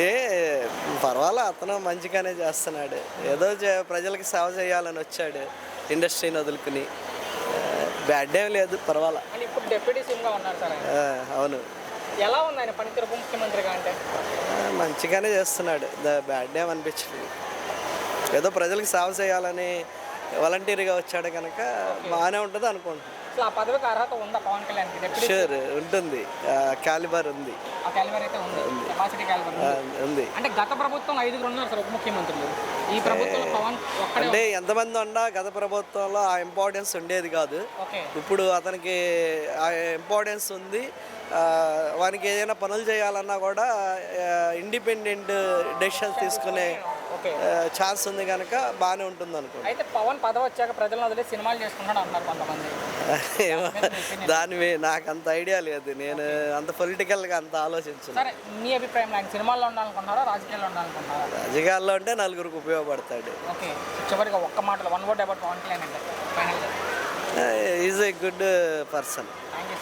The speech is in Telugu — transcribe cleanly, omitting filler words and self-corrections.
ఏ పర్వాలా అతను మంచిగానే చేస్తున్నాడు. ఏదో ప్రజలకి సేవ చేయాలని వచ్చాడు ఇండస్ట్రీని వదులుకుని. బ్యాడ్ ఏం లేదు, పర్వాలా. అని ఇప్పుడు డిప్యూటీ సీఎంగా ఉన్నారు సార్ ఆయన. అవును, ఎలా ఉంది ఆయన పనితీరు ఉప ముఖ్యమంత్రిగా అంటే? మంచిగానే చేస్తున్నాడు. బ్యాడ్ ఏం అనిపించలేదు. ఏదో ప్రజలకు సేవ చేయాలని వాలంటీర్గా వచ్చాడు కనుక బాగానే ఉంటుంది అనుకుంటున్నాను. అసలు ఆ పదవికి అర్హత ఉందా పవన్ కళ్యాణ్కి? డిప్యూటీ షూర్ ఉంటుంది, క్యాలిబర్ ఉంది. ఆ క్యాలిబర్ అయితే ఉంది, కెపాసిటీ క్యాలిబర్ ఉంది. అంటే గత ప్రభుత్వం 5 ఉన్నారు సార్ ఉప ముఖ్యమంత్రులు. ఈ ప్రభుత్వంలో పవన్ ఒక్కడే. అంటే ఎంతమంది ఉన్నా గత ప్రభుత్వంలో ఆ ఇంపార్టెన్స్ ఉండేది కాదు. ఓకే. ఇప్పుడు అతనికి ఆ ఇంపార్టెన్స్ ఉంది. వానికి ఏదైనా పనులు చేయాలన్నా కూడా ఇండిపెండెంట్ డెసిషన్స్ తీసుకునే ఓకే. ఛాన్స్ ఉంది కనుక బాగానే ఉంటుంది అనుకో. అయితే పవన్ పదవి వచ్చాక ప్రజలను వదిలే సినిమాలు చేసుకుంటాడు అంటారు కొంతమంది. దాని నాకు అంత ఐడియా లేదు. నేను అంత పొలిటికల్గా అంత ఆలోచించను. సరే, మీ అభిప్రాయం ఆయన సినిమాల్లో ఉండాలనుకుంటున్నారా, రాజకీయాల్లో ఉండాలనుకుంటున్నారా? రాజకీయాల్లో అంటే నలుగురికి ఉపయోగపడతాడు. ఓకే. చివరిగా ఒక్క మాటలో 1 word అబౌట్ పవన్ కళ్యాణ్ అంటే ఫైనల్గా. Is a good person. Thank you.